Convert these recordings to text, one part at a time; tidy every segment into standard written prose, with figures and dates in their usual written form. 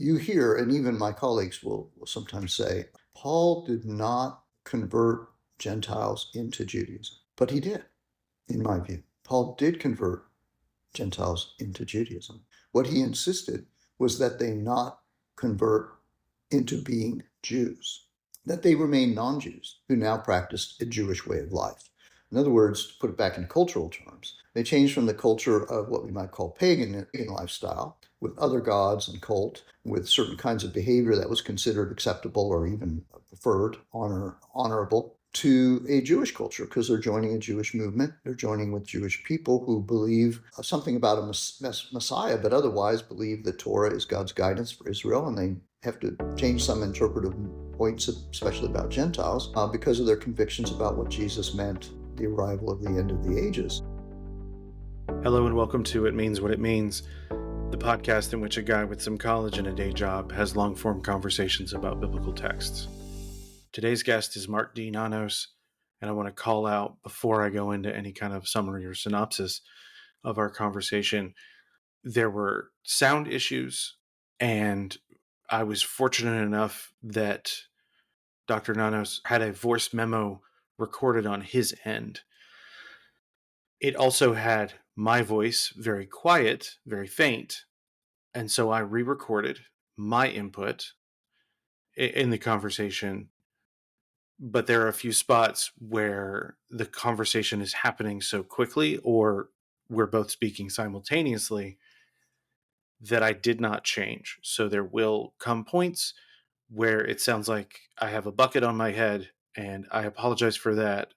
you hear, and even my colleagues will sometimes say, Paul did not convert Gentiles into Judaism, but he did, in my view. Paul did convert Gentiles into Judaism. What he insisted was that they not convert into being Jews, that they remain non-Jews who now practiced a Jewish way of life. In other words, to put it back in cultural terms, they changed from the culture of what we might call pagan lifestyle, with other gods and cult, with certain kinds of behavior that was considered acceptable or even preferred, honorable, to a Jewish culture, because they're joining a Jewish movement. They're joining with Jewish people who believe something about a Messiah, but otherwise believe that Torah is God's guidance for Israel, and they have to change some interpretive points, especially about Gentiles, because of their convictions about what Jesus meant, the arrival of the end of the ages. Hello and welcome to It Means What It Means, the podcast in which a guy with some college and a day job has long-form conversations about biblical texts. Today's guest is Mark D Nanos, and I want to call out, before I go into any kind of summary or synopsis of our conversation, there were sound issues, and I was fortunate enough that Dr. Nanos had a voice memo recorded on his end. It also had my voice very quiet, very faint, and so I re-recorded my input in the conversation. But there are a few spots where the conversation is happening so quickly, or we're both speaking simultaneously, that I did not change. So there will come points where it sounds like I have a bucket on my head, and I apologize for that.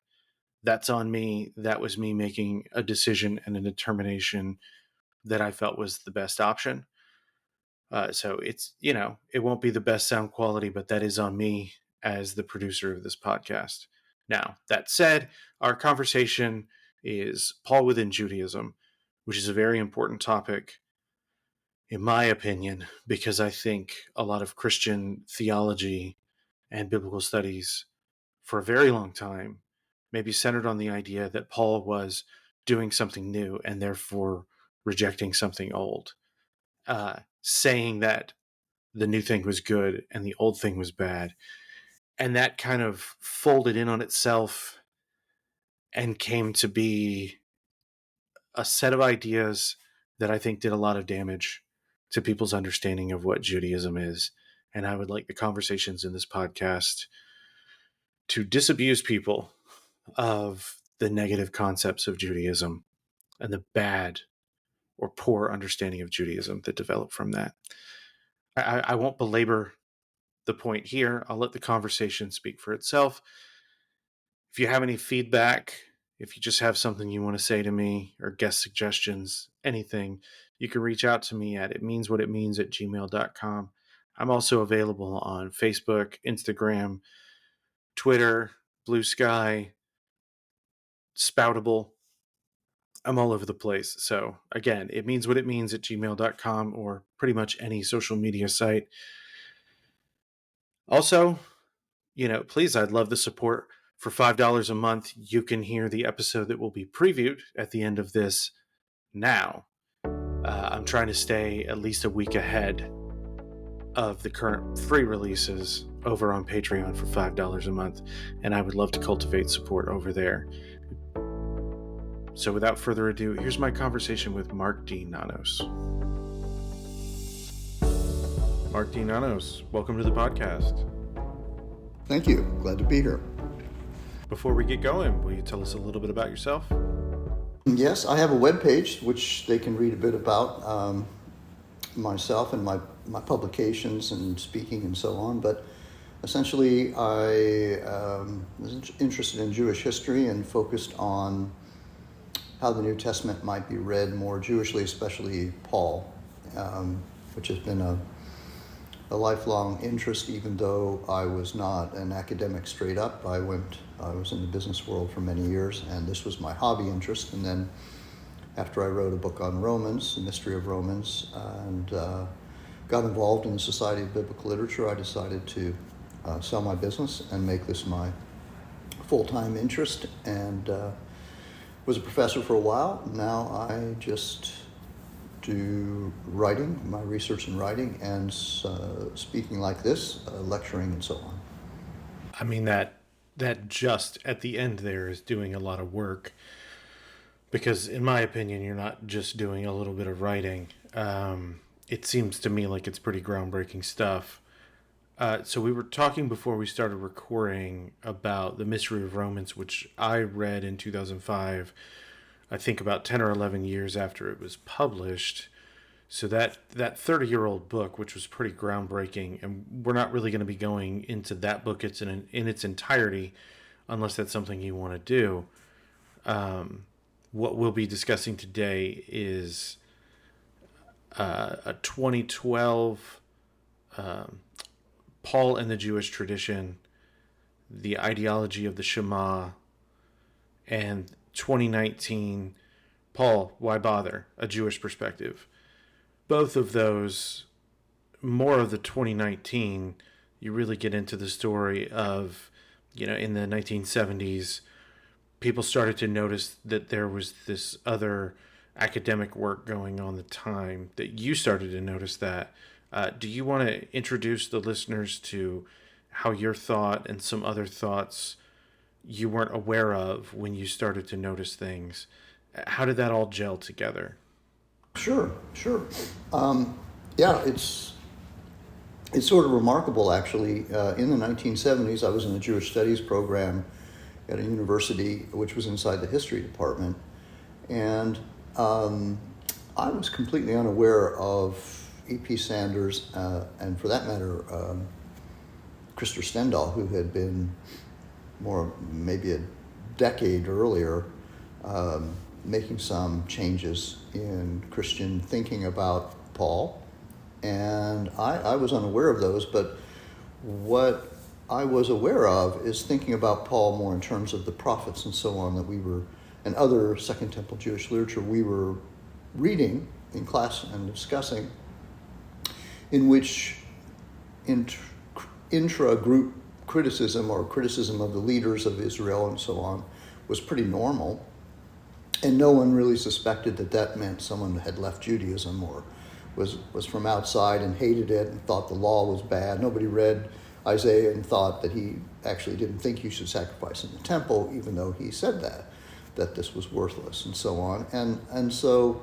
That's on me. That was me making a decision and a determination that I felt was the best option. So it's, it won't be the best sound quality, but that is on me as the producer of this podcast. Now, that said, our conversation is Paul within Judaism, which is a very important topic, in my opinion, because I think a lot of Christian theology and biblical studies for a very long time maybe centered on the idea that Paul was doing something new and therefore rejecting something old, saying that the new thing was good and the old thing was bad. And that kind of folded in on itself and came to be a set of ideas that I think did a lot of damage to people's understanding of what Judaism is. And I would like the conversations in this podcast to disabuse people of the negative concepts of Judaism and the bad or poor understanding of Judaism that developed from that. I won't belabor the point here. I'll let the conversation speak for itself. If you have any feedback, if you just have something you want to say to me or guest suggestions, anything, you can reach out to me at itmeanswhatitmeans@gmail.com. I'm also available on Facebook, Instagram, Twitter, Blue Sky, Spoutable. I'm all over the place. So again, itmeanswhatitmeans@gmail.com or pretty much any social media site. Also, please, I'd love the support. For $5 a month, you can hear the episode that will be previewed at the end of this now. I'm trying to stay at least a week ahead of the current free releases over on Patreon for $5 a month, and I would love to cultivate support over there. So without further ado, here's my conversation with Mark D Nanos. Mark D Nanos, welcome to the podcast. Thank you. Glad to be here. Before we get going, will you tell us a little bit about yourself? Yes, I have a webpage which they can read a bit about myself and my publications and speaking and so on. But essentially, I was interested in Jewish history and focused on how the New Testament might be read more Jewishly, especially Paul, which has been a lifelong interest, even though I was not an academic straight up. I was in the business world for many years, and this was my hobby interest. And then after I wrote a book on Romans, the mystery of Romans, and got involved in the Society of Biblical Literature, I decided to sell my business and make this my full-time interest, and was a professor for a while. Now I just do writing, my research and writing, and speaking like this, lecturing and so on. I mean, that just at the end there is doing a lot of work, because in my opinion, you're not just doing a little bit of writing. It seems to me like it's pretty groundbreaking stuff. So we were talking before we started recording about The Mystery of Romans, which I read in 2005, I think about 10 or 11 years after it was published. So that 30-year-old book, which was pretty groundbreaking, and we're not really going to be going into that book in its entirety, unless that's something you want to do. What we'll be discussing today is a 2012 Paul and the Jewish Tradition, the ideology of the Shema, and 2019 Paul, Why Bother? A Jewish Perspective. Both of those, more of the 2019, you really get into the story of, in the 1970s, people started to notice that there was this other academic work going on at the time, that you started to notice that. Do you want to introduce the listeners to how your thought and some other thoughts you weren't aware of when you started to notice things? How did that all gel together? Sure. Yeah, it's sort of remarkable, actually. In the 1970s, I was in a Jewish studies program at a university, which was inside the history department, and I was completely unaware of E.P. Sanders, and for that matter, Krister Stendahl, who had been maybe a decade earlier, making some changes in Christian thinking about Paul. And I was unaware of those, but what I was aware of is thinking about Paul more in terms of the prophets and so on that we were, and other Second Temple Jewish literature we were reading in class and discussing, in which intra-group criticism or criticism of the leaders of Israel and so on was pretty normal. And no one really suspected that meant someone had left Judaism or was from outside and hated it and thought the law was bad. Nobody read Isaiah and thought that he actually didn't think you should sacrifice in the temple, even though he said that this was worthless and so on. And so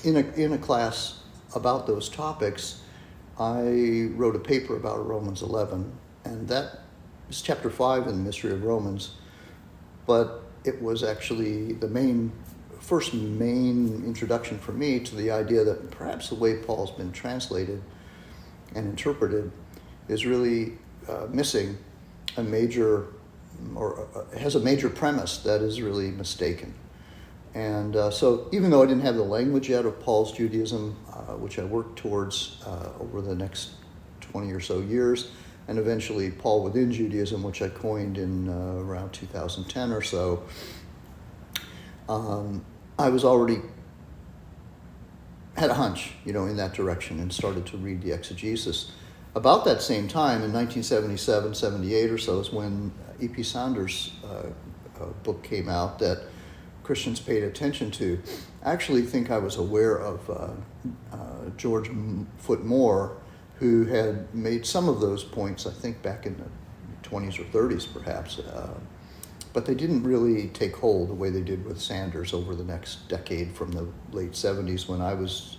in a class about those topics, I wrote a paper about Romans 11, and that is chapter 5 in the Mystery of Romans, but it was actually the first main introduction for me to the idea that perhaps the way Paul's been translated and interpreted is really missing a major, or has a major premise that is really mistaken. And so even though I didn't have the language yet of Paul's Judaism, which I worked towards over the next 20 or so years, and eventually Paul within Judaism, which I coined in around 2010 or so, I was already had a hunch, in that direction, and started to read the exegesis. About that same time, in 1977, 78 or so, is when E.P. Sanders' book came out that Christians paid attention to. I actually think I was aware of George Foot Moore, who had made some of those points, I think, back in the 20s or 30s, perhaps. But they didn't really take hold the way they did with Sanders over the next decade, from the late 70s when I was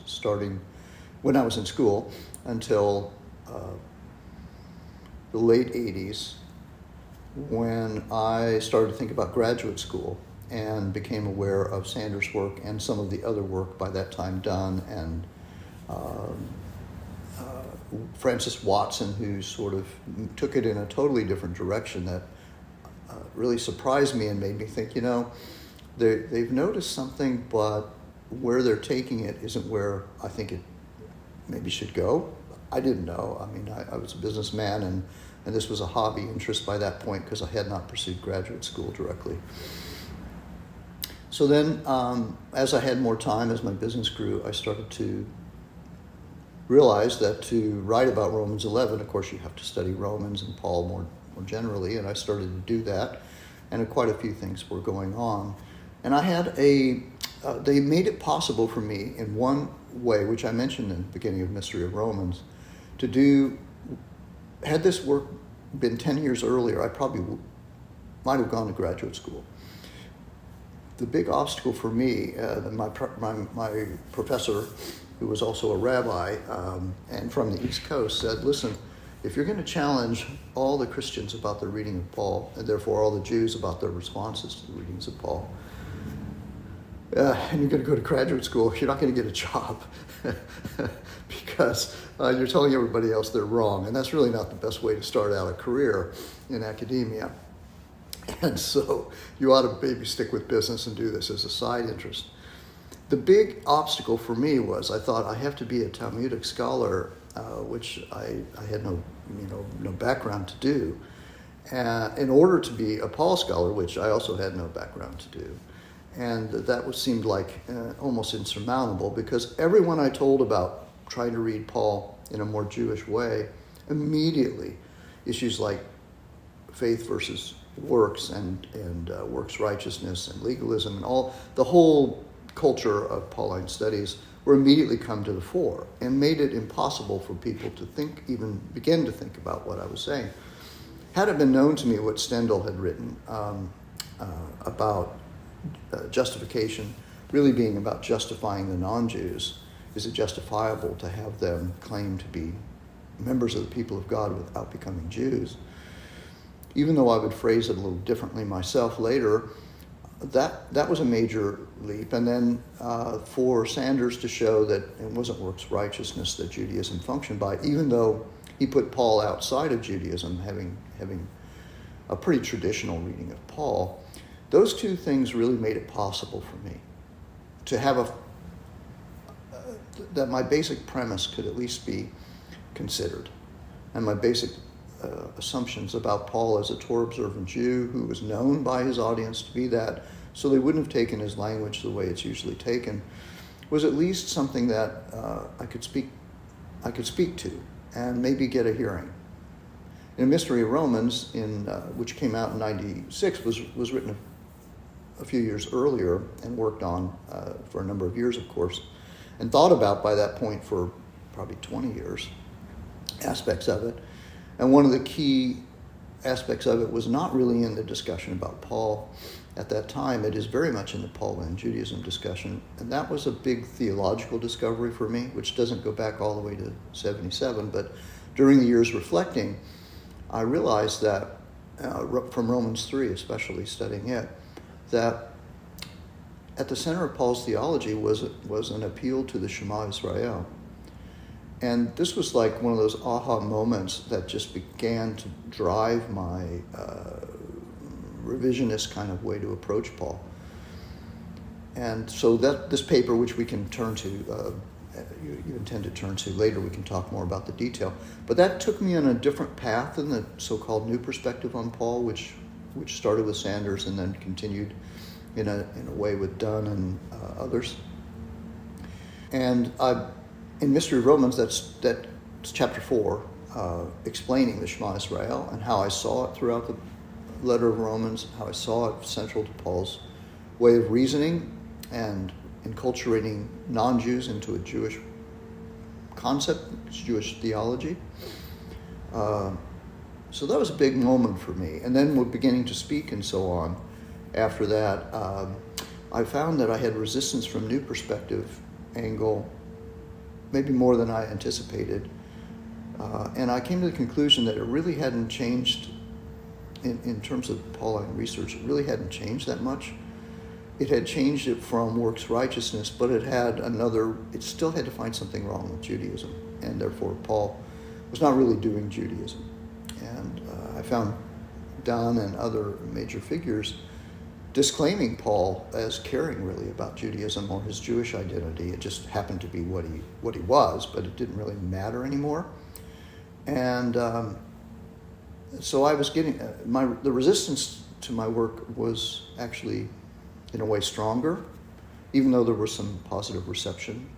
in school, until the late 80s, when I started to think about graduate school and became aware of Sanders' work and some of the other work by that time done, and Francis Watson, who sort of took it in a totally different direction that really surprised me and made me think, they've noticed something, but where they're taking it isn't where I think it maybe should go. I didn't know. I mean, I was a businessman, and this was a hobby interest by that point because I had not pursued graduate school directly. So then, as I had more time, as my business grew, I started to realize that to write about Romans 11, of course, you have to study Romans and Paul more generally, and I started to do that, and quite a few things were going on. And I had a they made it possible for me in one way, which I mentioned in the beginning of Mystery of Romans, to do, had this work been 10 years earlier, I probably might have gone to graduate school. The big obstacle for me, my professor, who was also a rabbi and from the East Coast, said, listen, if you're going to challenge all the Christians about their reading of Paul, and therefore all the Jews about their responses to the readings of Paul, and you're going to go to graduate school, you're not going to get a job because you're telling everybody else they're wrong. And that's really not the best way to start out a career in academia. And so you ought to maybe stick with business and do this as a side interest. The big obstacle for me was I thought I have to be a Talmudic scholar, which I had no background to do, in order to be a Paul scholar, which I also had no background to do. And that seemed like almost insurmountable, because everyone I told about trying to read Paul in a more Jewish way, immediately issues like faith versus works and works righteousness and legalism and all the whole culture of Pauline studies were immediately come to the fore and made it impossible for people to think, even begin to think about what I was saying. Had it been known to me what Stendhal had written about justification really being about justifying the non-Jews, is it justifiable to have them claim to be members of the people of God without becoming Jews? Even though I would phrase it a little differently myself later, that was a major leap. And then for Sanders to show that it wasn't works righteousness that Judaism functioned by, even though he put Paul outside of Judaism, having a pretty traditional reading of Paul, those two things really made it possible for me to have that my basic premise could at least be considered, and my basic assumptions about Paul as a Torah-observant Jew who was known by his audience to be that, so they wouldn't have taken his language the way it's usually taken, was at least something that I could speak to and maybe get a hearing. In Mystery of Romans, which came out in '96, was written a few years earlier and worked on for a number of years, of course, and thought about by that point for probably 20 years, aspects of it. And one of the key aspects of it was not really in the discussion about Paul at that time. It is very much in the Pauline Judaism discussion. And that was a big theological discovery for me, which doesn't go back all the way to '77. But during the years reflecting, I realized that from Romans 3, especially studying it, that at the center of Paul's theology was an appeal to the Shema Israel. And this was like one of those aha moments that just began to drive my revisionist kind of way to approach Paul. And so that this paper, which we can turn to, you intend to turn to later, we can talk more about the detail. But that took me on a different path than the so-called new perspective on Paul, which started with Sanders and then continued in a way with Dunn and others. And in Mystery of Romans, that's chapter 4, explaining the Shema Israel and how I saw it throughout the letter of Romans, how I saw it central to Paul's way of reasoning and enculturating non-Jews into a Jewish concept, Jewish theology. So that was a big moment for me. And then we're beginning to speak and so on. After that, I found that I had resistance from new perspective angle, maybe more than I anticipated. And I came to the conclusion that it really hadn't changed in terms of Pauline research. It really hadn't changed that much. It had changed it from works righteousness, but it still had to find something wrong with Judaism. And therefore, Paul was not really doing Judaism. And I found Dunn and other major figures disclaiming Paul as caring really about Judaism or his Jewish identity. It just happened to be what he was, but it didn't really matter anymore. And so I was getting the resistance to my work was actually in a way stronger, even though there was some positive reception,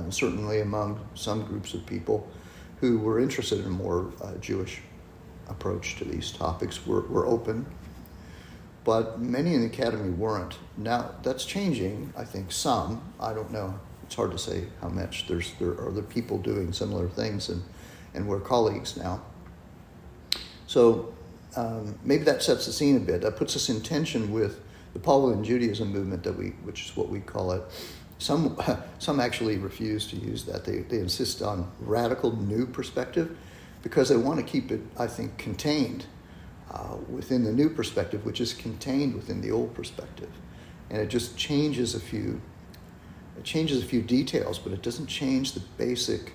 certainly among some groups of people who were interested in a more Jewish approach to these topics were open. but many in the academy weren't. Now, that's changing, I think, some. I don't know. It's hard to say how much. There are other people doing similar things, and we're colleagues now. So maybe that sets the scene a bit. That puts us in tension with the Pauline Judaism movement, which is what we call it. Some actually refuse to use that. They insist on radical new perspective because they want to keep it, I think, contained within the new perspective, which is contained within the old perspective. And it just changes a few details, but it doesn't change the basic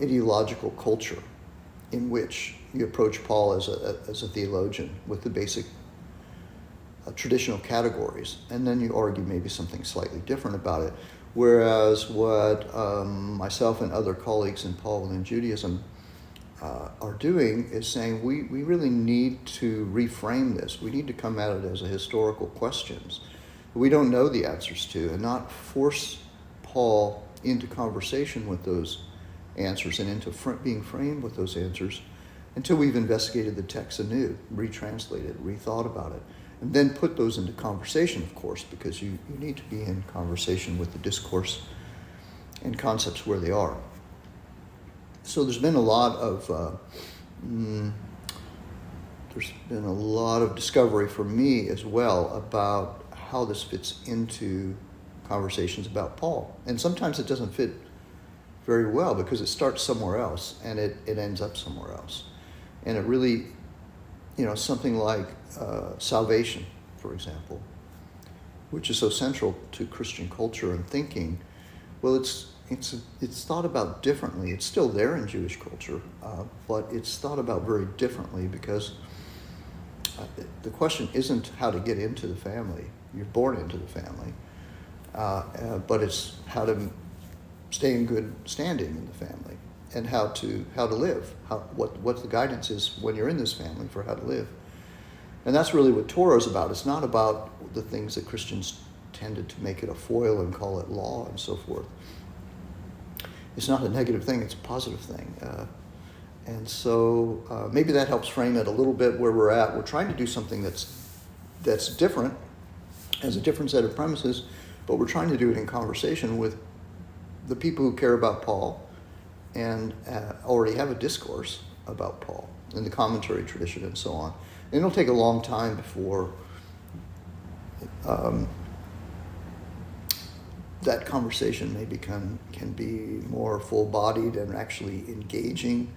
ideological culture in which you approach Paul as a theologian with the basic traditional categories, and then you argue maybe something slightly different about it. Whereas what myself and other colleagues in Pauline Judaism are doing is saying we really need to reframe this. We need to come at it as a historical questions we don't know the answers to, and not force Paul into conversation with those answers and into being framed with those answers until we've investigated the text anew, retranslated, rethought about it, and then put those into conversation, of course, because you need to be in conversation with the discourse and concepts where they are. So there's been a lot of discovery for me as well about how this fits into conversations about Paul. And sometimes it doesn't fit very well because it starts somewhere else and it ends up somewhere else. And it really, something like salvation, for example, which is so central to Christian culture and thinking, well, it's thought about differently. It's still there in Jewish culture, but it's thought about very differently because the question isn't how to get into the family. You're born into the family, but it's how to stay in good standing in the family and how to live. What the guidance is when you're in this family for how to live, and that's really what Torah is about. It's not about the things that Christians tended to make it a foil and call it law and so forth. It's not a negative thing, it's a positive thing. And so maybe that helps frame it a little bit where we're at. We're trying to do something that's different, has a different set of premises, but we're trying to do it in conversation with the people who care about Paul and already have a discourse about Paul in the commentary tradition and so on. And it'll take a long time before that conversation maybe can be more full-bodied and actually engaging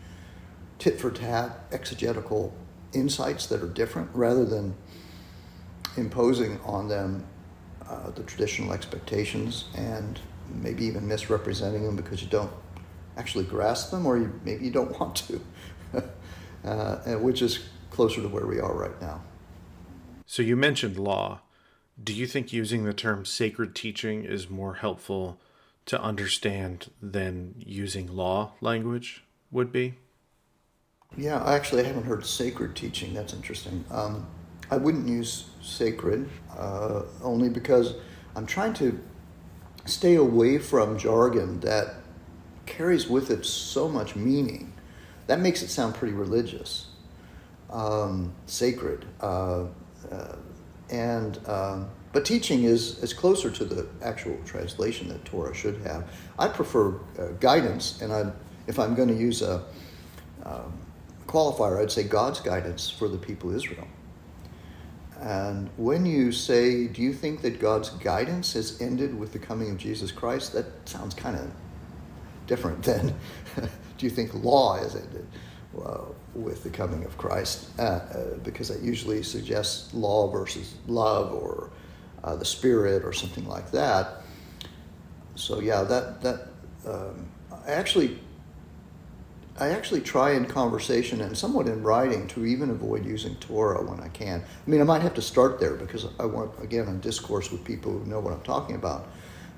tit-for-tat exegetical insights that are different rather than imposing on them the traditional expectations and maybe even misrepresenting them because you don't actually grasp them or maybe you don't want to, which is closer to where we are right now. So you mentioned law. Do you think using the term sacred teaching is more helpful to understand than using law language would be? Yeah, I haven't heard sacred teaching. That's interesting. I wouldn't use sacred only because I'm trying to stay away from jargon that carries with it so much meaning. That makes it sound pretty religious. Sacred. But teaching is closer to the actual translation that Torah should have. I prefer guidance, and if I'm going to use a qualifier, I'd say God's guidance for the people of Israel. And when you say, do you think that God's guidance has ended with the coming of Jesus Christ? That sounds kind of different than, do you think law has ended with the coming of Christ? Because that usually suggests law versus love or the Spirit or something like that. So yeah, I actually try in conversation and somewhat in writing to even avoid using Torah when I can. I mean, I might have to start there because I want, again, a discourse with people who know what I'm talking about.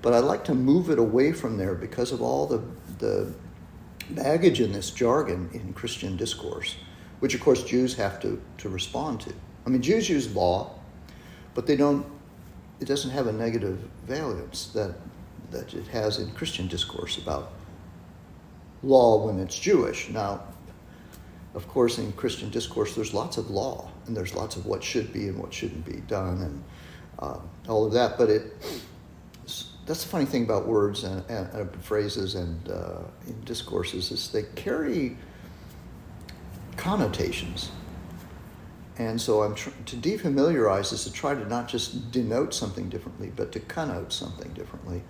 But I like to move it away from there because of all the baggage in this jargon in Christian discourse, which of course Jews have to respond to. I mean, Jews use law, but it doesn't have a negative valence that it has in Christian discourse about law when it's Jewish. Now, of course, in Christian discourse, there's lots of law, and there's lots of what should be and what shouldn't be done, and all of that. But that's the funny thing about words and phrases and in discourses is they carry connotations. And so to defamiliarize is to try to not just denote something differently, but to connote something differently,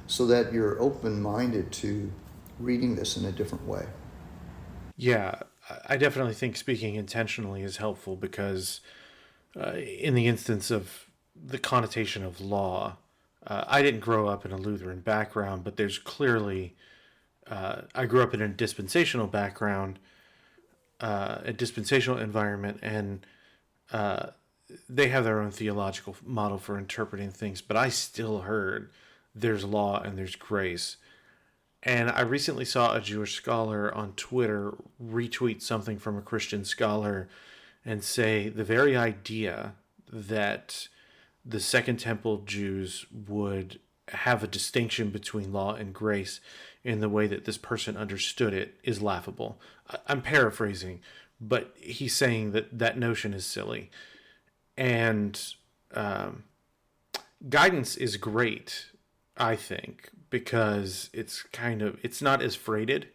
so that you're open-minded to reading this in a different way. Yeah, I definitely think speaking intentionally is helpful because in the instance of the connotation of law, I didn't grow up in a Lutheran background, but there's clearly, I grew up in a dispensational background, a dispensational environment, and they have their own theological model for interpreting things, but I still heard there's law and there's grace. And I recently saw a Jewish scholar on Twitter retweet something from a Christian scholar and say the very idea that the Second Temple Jews would have a distinction between law and grace in the way that this person understood it is laughable. I'm paraphrasing, but he's saying that that notion is silly. And guidance is great, I think, because it's not as freighted.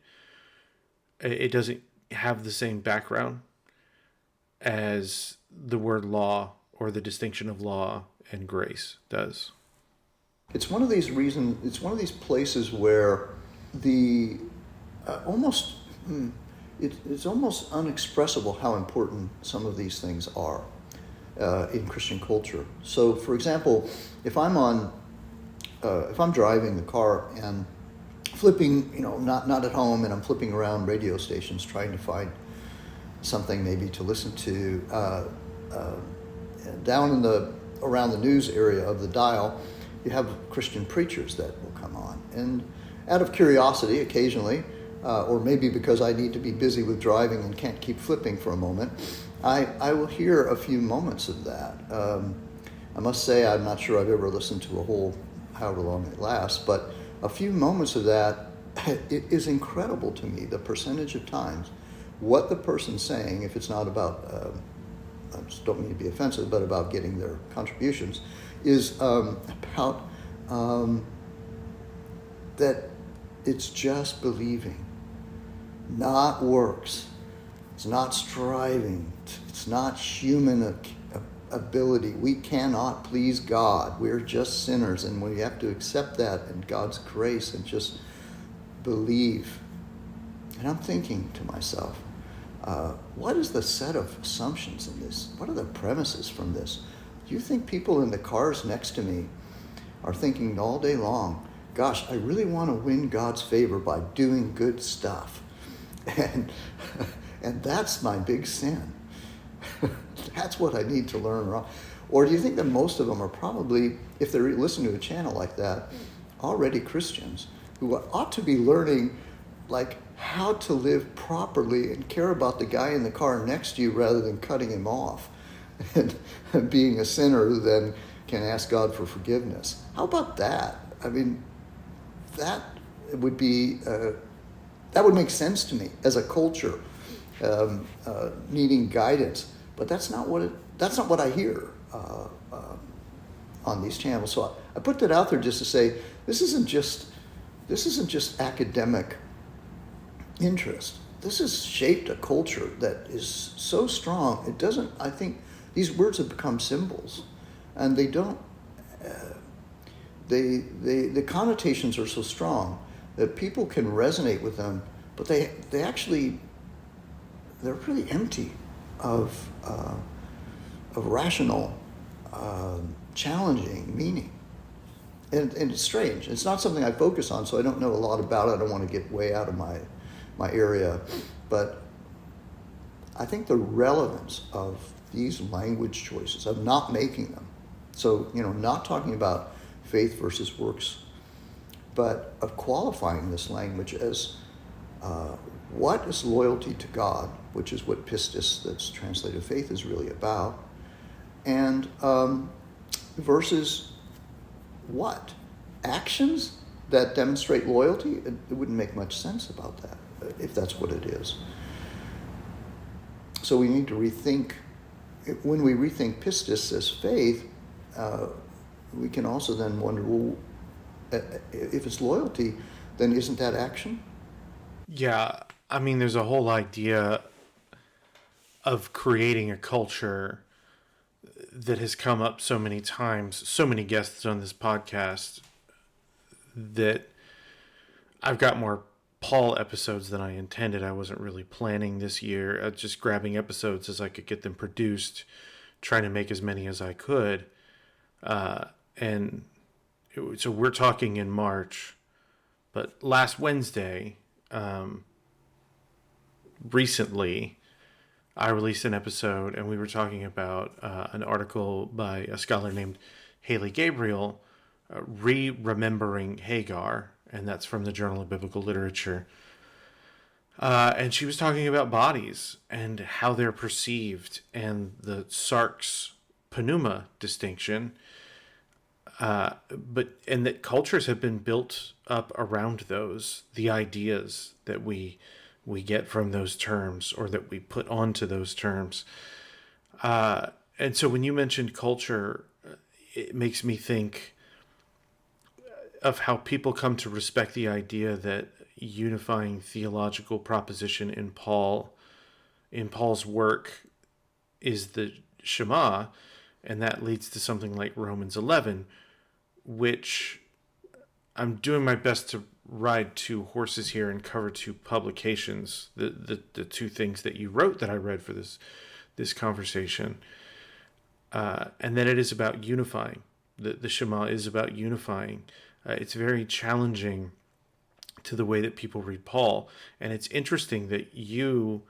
It doesn't have the same background as the word law or the distinction of law and grace does. It's one of these reasons. It's one of these places where the it's almost unexpressible how important some of these things are in Christian culture. So, for example, if I'm driving the car and flipping, not at home, and I'm flipping around radio stations trying to find something maybe to listen to, down around the news area of the dial, you have Christian preachers that will come on. And out of curiosity, occasionally, or maybe because I need to be busy with driving and can't keep flipping for a moment, I will hear a few moments of that. I must say I'm not sure I've ever listened to a whole, however long it lasts, but a few moments of that, it is incredible to me, the percentage of times, what the person's saying, if it's not about, I just don't mean to be offensive, but about getting their contributions, is about that it's just believing, not works. It's not striving. It's not human ability. We cannot please God. We're just sinners, and we have to accept that and God's grace and just believe. And I'm thinking to myself, what is the set of assumptions in this? What are the premises from this? Do you think people in the cars next to me are thinking all day long, gosh, I really want to win God's favor by doing good stuff? And that's my big sin. That's what I need to learn. Or do you think that most of them are probably, if they listen to a channel like that, already Christians who ought to be learning like how to live properly and care about the guy in the car next to you rather than cutting him off and being a sinner who then can ask God for forgiveness? How about that? I mean, that would be that would make sense to me as a culture needing guidance, but that's not what I hear on these channels. So I put that out there just to say this isn't just academic interest. This has shaped a culture that is so strong. It doesn't. I think these words have become symbols, and they don't. The connotations are so strong that people can resonate with them, but they're really empty of rational, challenging meaning. And it's strange. It's not something I focus on, so I don't know a lot about it. I don't want to get way out of my area. But I think the relevance of these language choices, of not making them, so, not talking about faith versus works, but of qualifying this language as what is loyalty to God, which is what pistis, that's translated faith, is really about, and versus what? Actions that demonstrate loyalty? It wouldn't make much sense about that, if that's what it is. So we need to rethink, when we rethink pistis as faith, we can also then wonder, well, if it's loyalty, then isn't that action? Yeah, I mean, there's a whole idea of creating a culture that has come up so many times, so many guests on this podcast, that I've got more Paul episodes than I intended. I wasn't really planning this year, just grabbing episodes as I could get them produced, trying to make as many as I could. So we're talking in March, but last Wednesday, recently, I released an episode, and we were talking about an article by a scholar named Haley Gabriel, Remembering Hagar, and that's from the Journal of Biblical Literature. And she was talking about bodies and how they're perceived, and the sarx pneuma distinction, and that cultures have been built up around those, the ideas that we get from those terms, or that we put onto those terms. And so when you mentioned culture, it makes me think of how people come to respect the idea that unifying theological proposition in Paul's work is the Shema, and that leads to something like Romans 11, which I'm doing my best to ride two horses here and cover two publications, the two things that you wrote that I read for this conversation, and then it is about unifying. The Shema is about unifying. It's very challenging to the way that people read Paul, and it's interesting that you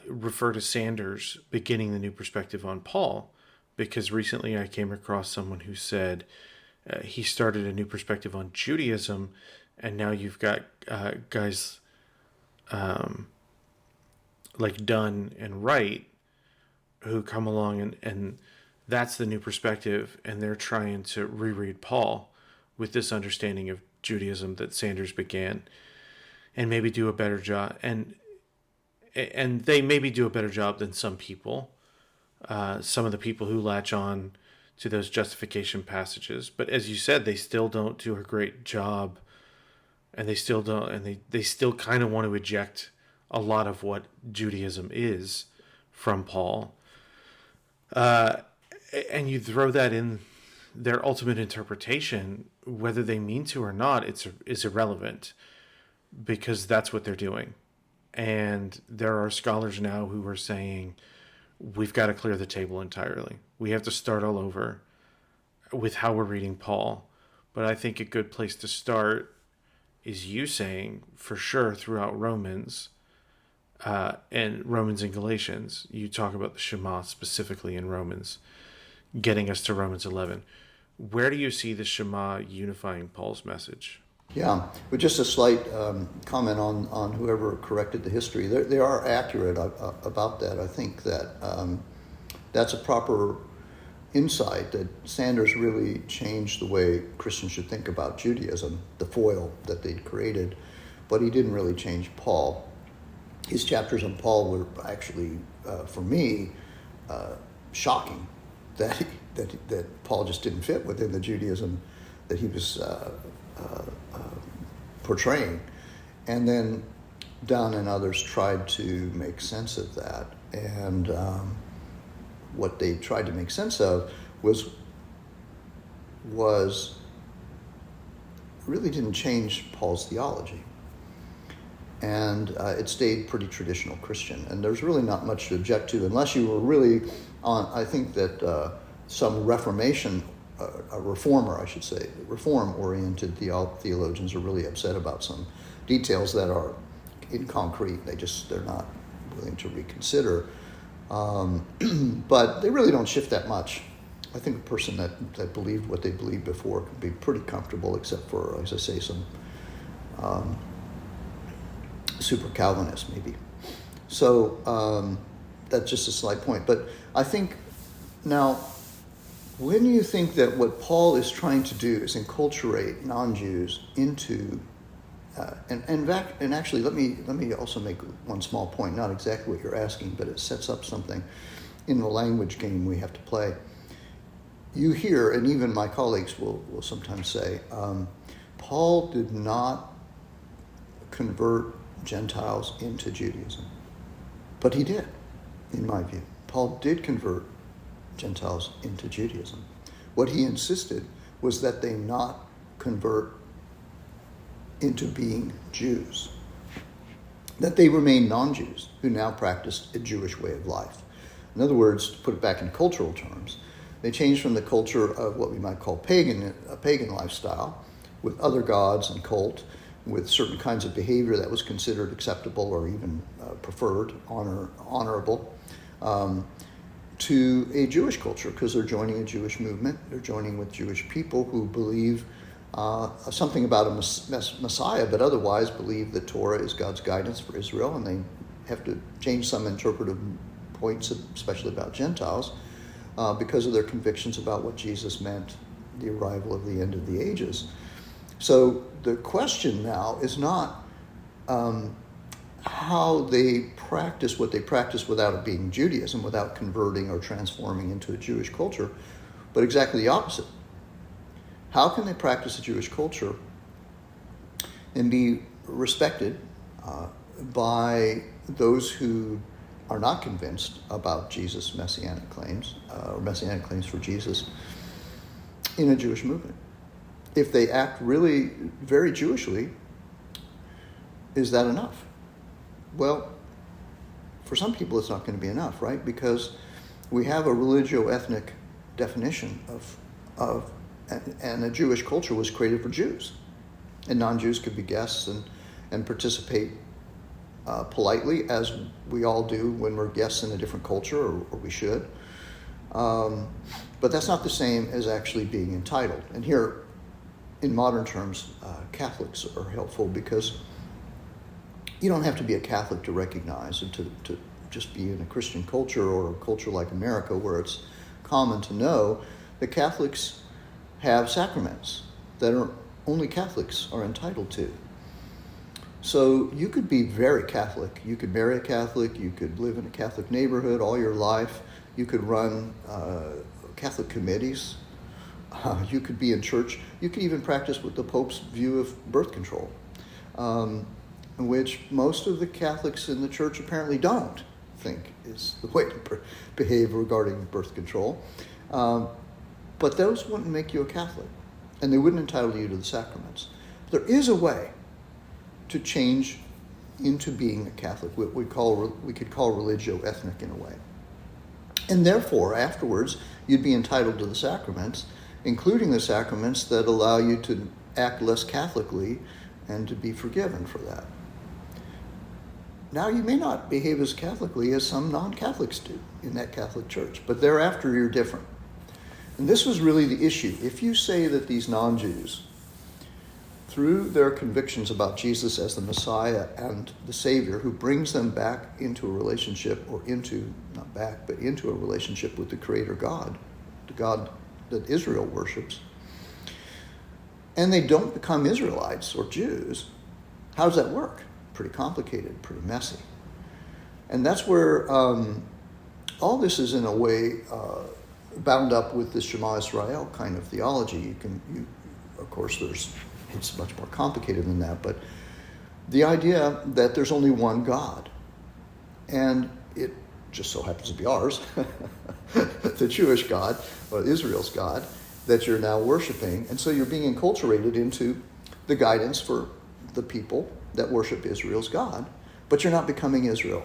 refer to Sanders beginning the new perspective on Paul, because recently I came across someone who said he started a new perspective on Judaism, and now you've got guys like Dunn and Wright who come along, and that's the new perspective, and they're trying to reread Paul with this understanding of Judaism that Sanders began, and maybe do a better job, and they maybe do a better job than some people, some of the people who latch on to those justification passages. But as you said, they still don't do a great job, and they still don't, and they still kind of want to eject a lot of what Judaism is from Paul. And you throw that in their ultimate interpretation, whether they mean to or not, is irrelevant, because that's what they're doing. And there are scholars now who are saying, we've got to clear the table entirely. We have to start all over with how we're reading Paul. But I think a good place to start is you saying, for sure, throughout Romans, and Galatians, you talk about the Shema specifically in Romans, getting us to Romans 11. Where do you see the Shema unifying Paul's message? Yeah, but just a slight comment on whoever corrected the history. They are accurate about that. I think that that's a proper insight, that Sanders really changed the way Christians should think about Judaism, the foil that they'd created, but he didn't really change Paul. His chapters on Paul were actually, for me, shocking that Paul just didn't fit within the Judaism that he was portraying. And then Dunn and others tried to make sense of that. And what they tried to make sense of was really didn't change Paul's theology. And it stayed pretty traditional Christian. And there's really not much to object to, unless you were really on, I think that some Reformation, a reformer, I should say, reform-oriented theologians are really upset about some details that are inconcrete. They're not willing to reconsider. But they really don't shift that much. I think a person that believed what they believed before can be pretty comfortable, except for, as I say, some super Calvinists maybe. So that's just a slight point. But I think now, when you think that what Paul is trying to do is enculturate non-Jews into And actually, let me also make one small point. Not exactly what you're asking, but it sets up something in the language game we have to play. You hear, and even my colleagues will sometimes say, Paul did not convert Gentiles into Judaism, but he did, in my view. Paul did convert Gentiles into Judaism. What he insisted was that they not convert into being Jews, that they remain non-Jews who now practiced a Jewish way of life. In other words, to put it back in cultural terms, they changed from the culture of what we might call a pagan lifestyle, with other gods and cult, with certain kinds of behavior that was considered acceptable or even preferred, honorable, to a Jewish culture, because they're joining a Jewish movement. They're joining with Jewish people who believe something about a Messiah, but otherwise believe that Torah is God's guidance for Israel, and they have to change some interpretive points, especially about Gentiles, because of their convictions about what Jesus meant, the arrival of the end of the ages. So the question now is not how they practice what they practice without it being Judaism, without converting or transforming into a Jewish culture, but exactly the opposite. How can they practice a Jewish culture and be respected by those who are not convinced about Jesus' messianic claims, or messianic claims for Jesus, in a Jewish movement? If they act really very Jewishly, is that enough? Well, for some people it's not going to be enough, right? Because we have a religio-ethnic definition and a Jewish culture was created for Jews. And non-Jews could be guests and participate politely, as we all do when we're guests in a different culture, or we should. But that's not the same as actually being entitled. And here, in modern terms, Catholics are helpful, because you don't have to be a Catholic to recognize and to just be in a Christian culture, or a culture like America where it's common to know that Catholics have sacraments that only Catholics are entitled to. So you could be very Catholic. You could marry a Catholic. You could live in a Catholic neighborhood all your life. You could run Catholic committees. You could be in church. You could even practice with the Pope's view of birth control, which most of the Catholics in the church apparently don't think is the way to behave regarding birth control. But those wouldn't make you a Catholic, and they wouldn't entitle you to the sacraments. There is a way to change into being a Catholic, what we could call religio-ethnic in a way. And therefore, afterwards, you'd be entitled to the sacraments, including the sacraments that allow you to act less Catholically and to be forgiven for that. Now, you may not behave as Catholically as some non-Catholics do in that Catholic church, but thereafter you're different. And this was really the issue. If you say that these non-Jews, through their convictions about Jesus as the Messiah and the Savior, who brings them back into a relationship, or not back, but into a relationship with the Creator God, the God that Israel worships, and they don't become Israelites or Jews, how does that work? Pretty complicated, pretty messy. And that's where all this is in a way bound up with the Shema Israel kind of theology. Of course, it's much more complicated than that, but the idea that there's only one God, and it just so happens to be ours, the Jewish God, or Israel's God, that you're now worshiping, and so you're being enculturated into the guidance for the people that worship Israel's God, but you're not becoming Israel.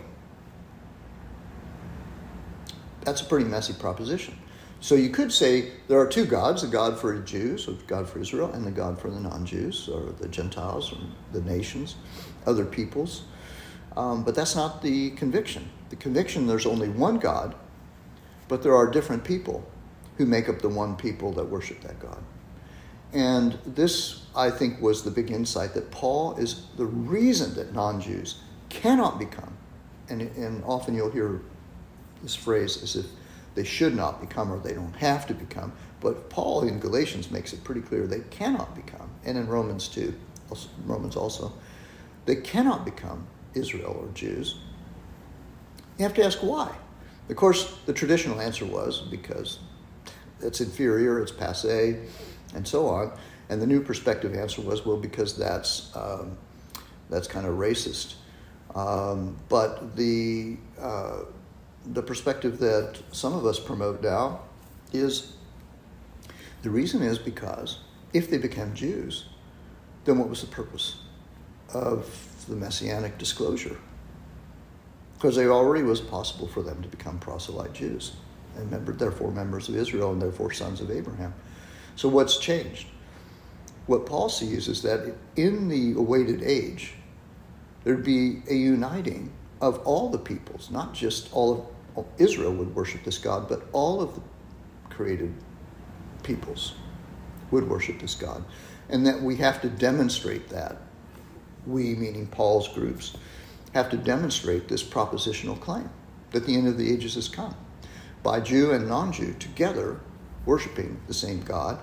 That's a pretty messy proposition. So you could say there are two gods, the God for the Jews, or God for Israel, and the God for the non-Jews, or the Gentiles, or the nations, other peoples. But that's not the conviction. The conviction, there's only one God, but there are different people who make up the one people that worship that God. And this, I think, was the big insight that Paul is the reason that non-Jews cannot become, and often you'll hear this phrase as if they should not become, or they don't have to become, but Paul in Galatians makes it pretty clear they cannot become, and in Romans 2 Romans also, they cannot become Israel or Jews. You have to ask why. Of course, the traditional answer was because it's inferior, it's passé, and so on. And the new perspective answer was, well, because that's kind of racist. But the perspective that some of us promote now is the reason is because if they became Jews, then what was the purpose of the Messianic disclosure? Because it already was possible for them to become proselyte Jews, and therefore members of Israel, and therefore sons of Abraham. So what's changed? What Paul sees is that in the awaited age, there'd be a uniting of all the peoples, not just all of Israel would worship this God, but all of the created peoples would worship this God. And that we have to demonstrate that. We, meaning Paul's groups, have to demonstrate this propositional claim that the end of the ages has come by Jew and non-Jew together worshiping the same God,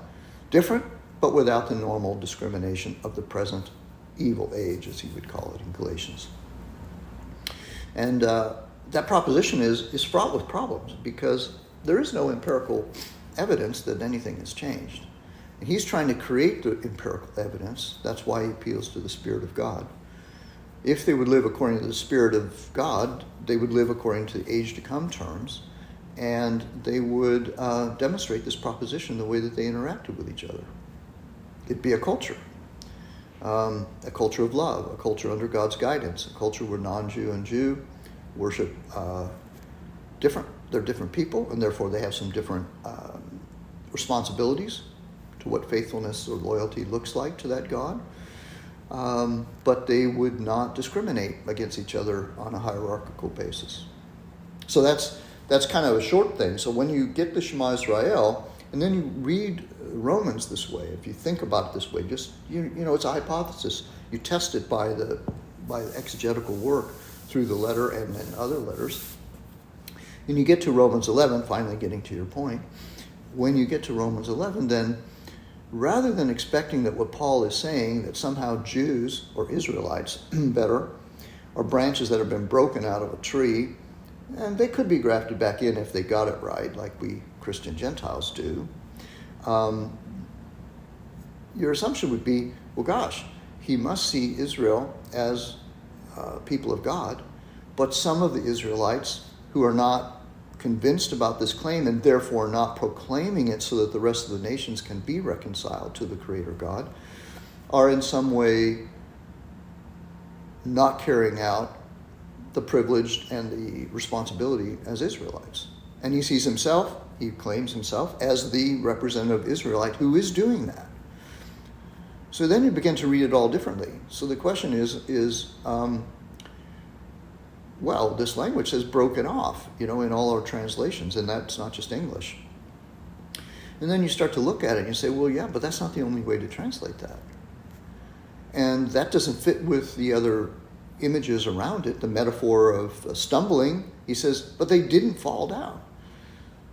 different but without the normal discrimination of the present evil age, as he would call it in Galatians. And that proposition is fraught with problems because there is no empirical evidence that anything has changed. And he's trying to create the empirical evidence. That's why he appeals to the Spirit of God. If they would live according to the Spirit of God, they would live according to the age to come terms, and they would demonstrate this proposition the way that they interacted with each other. It'd be a culture of love, a culture under God's guidance, a culture where non-Jew and Jew worship different. They're different people, and therefore they have some different responsibilities to what faithfulness or loyalty looks like to that God. But they would not discriminate against each other on a hierarchical basis. So that's kind of a short thing. So when you get the Shema Israel, and then you read Romans this way, if you think about it this way, just you know, it's a hypothesis. You test it by the exegetical work through the letter and then other letters. And you get to Romans 11, finally getting to your point. When you get to Romans 11, then rather than expecting that what Paul is saying, that somehow Jews or Israelites better are branches that have been broken out of a tree, and they could be grafted back in if they got it right, like we Christian Gentiles do, your assumption would be, well, gosh, he must see Israel as people of God, but some of the Israelites who are not convinced about this claim and therefore not proclaiming it so that the rest of the nations can be reconciled to the Creator God are in some way not carrying out the privilege and the responsibility as Israelites. And he sees himself, he claims himself, as the representative Israelite who is doing that. So then you begin to read it all differently. So the question is well, this language says broken off, in all our translations, and that's not just English. And then you start to look at it and you say, well, yeah, but that's not the only way to translate that. And that doesn't fit with the other images around it, the metaphor of stumbling. He says, but they didn't fall down.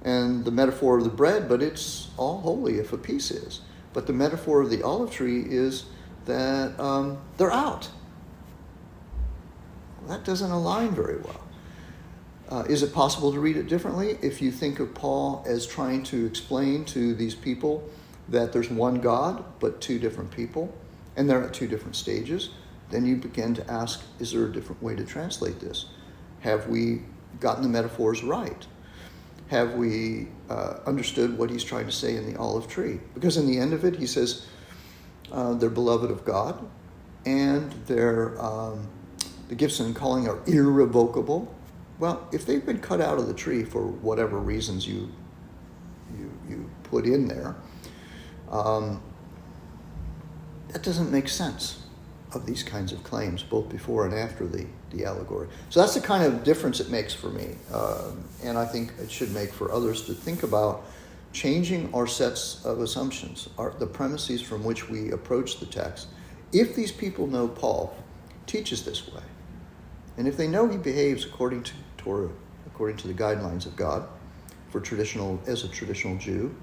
And the metaphor of the bread, but it's all holy if a piece is. But the metaphor of the olive tree is that they're out. That doesn't align very well. Is it possible to read it differently? If you think of Paul as trying to explain to these people that there's one God, but two different people, and they're at two different stages, then you begin to ask, is there a different way to translate this? Have we gotten the metaphors right? Have we understood what he's trying to say in the olive tree? Because in the end of it, he says they're beloved of God, and the gifts and calling are irrevocable. Well, if they've been cut out of the tree for whatever reasons you put in there, that doesn't make sense of these kinds of claims, both before and after the allegory. So that's the kind of difference it makes for me, and I think it should make for others to think about changing our sets of assumptions, the premises from which we approach the text. If these people know Paul teaches this way, and if they know he behaves according to Torah, according to the guidelines of God, as a traditional Jew,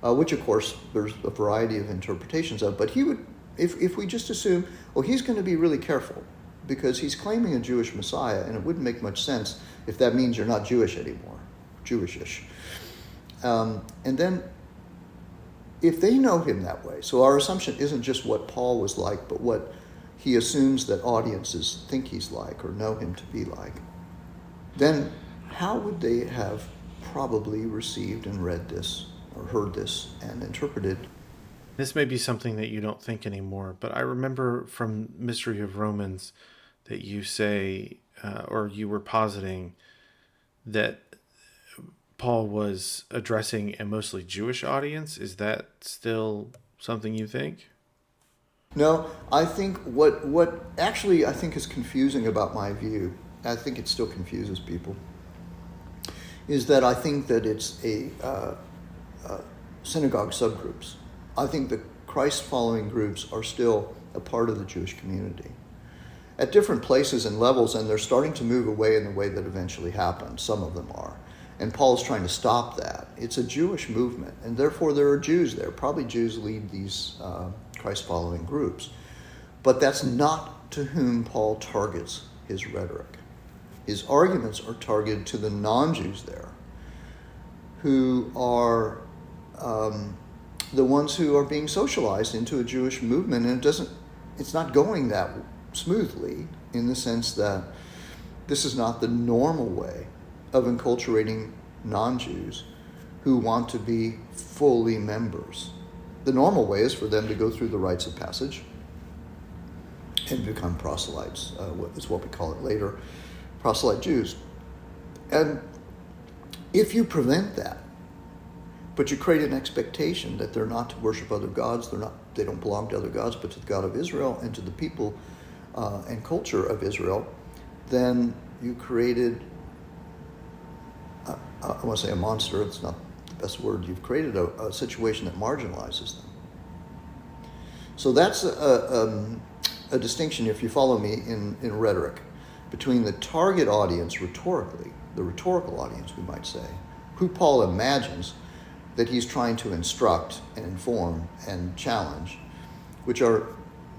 which of course there's a variety of interpretations of, but he would If we just assume, oh, he's going to be really careful because he's claiming a Jewish Messiah, and it wouldn't make much sense if that means you're not Jewish anymore, Jewishish. And then if they know him that way, so our assumption isn't just what Paul was like, but what he assumes that audiences think he's like or know him to be like, then how would they have probably received and read this or heard this and interpreted? This may be something that you don't think anymore, but I remember from Mystery of Romans that you say, or you were positing, that Paul was addressing a mostly Jewish audience. Is that still something you think? No, I think what actually I think is confusing about my view, I think it still confuses people, is that I think that it's a synagogue subgroups. I think the Christ-following groups are still a part of the Jewish community at different places and levels, and they're starting to move away in the way that eventually happened. Some of them are. And Paul's trying to stop that. It's a Jewish movement, and therefore there are Jews there. Probably Jews lead these Christ-following groups. But that's not to whom Paul targets his rhetoric. His arguments are targeted to the non-Jews there, who are the ones who are being socialized into a Jewish movement, and it's not going that smoothly, in the sense that this is not the normal way of enculturating non-Jews who want to be fully members. The normal way is for them to go through the rites of passage and become proselytes, is what we call it later, proselyte Jews. And if you prevent that, but you create an expectation that they're not to worship other gods, they don't belong to other gods, but to the God of Israel and to the people and culture of Israel, then you created, I want to say a monster, it's not the best word, you've created a situation that marginalizes them. So that's a distinction, if you follow me in rhetoric, between the target audience rhetorically, the rhetorical audience we might say, who Paul imagines that he's trying to instruct and inform and challenge, which are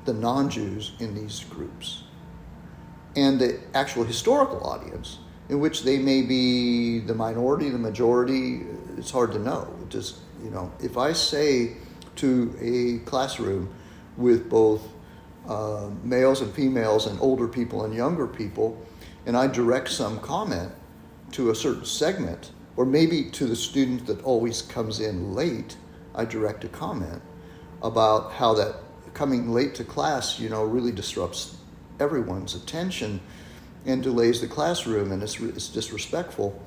the non-Jews in these groups, and the actual historical audience, in which they may be the minority, the majority. It's hard to know. Just, if I say to a classroom with both males and females and older people and younger people, and I direct some comment to a certain segment, or maybe to the student that always comes in late, I direct a comment about how that coming late to class, really disrupts everyone's attention and delays the classroom, and it's disrespectful.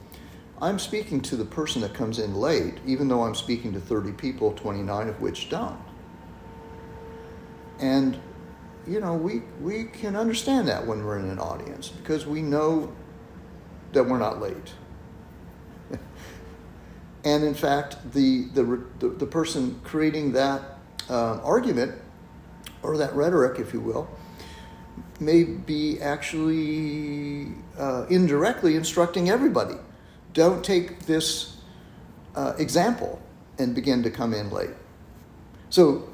I'm speaking to the person that comes in late, even though I'm speaking to 30 people, 29 of which don't. And, we can understand that when we're in an audience, because we know that we're not late. And in fact, the person creating that argument, or that rhetoric, if you will, may be actually indirectly instructing everybody. Don't take this example and begin to come in late. So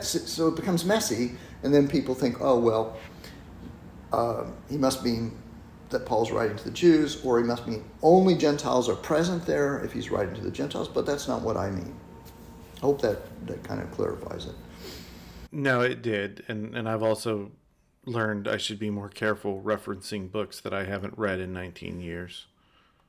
so it becomes messy, and then people think, oh well, he must mean that Paul's writing to the Jews, or he must mean only Gentiles are present there if he's writing to the Gentiles, but that's not what I mean. I hope that kind of clarifies it. No, it did. And I've also learned I should be more careful referencing books that I haven't read in 19 years.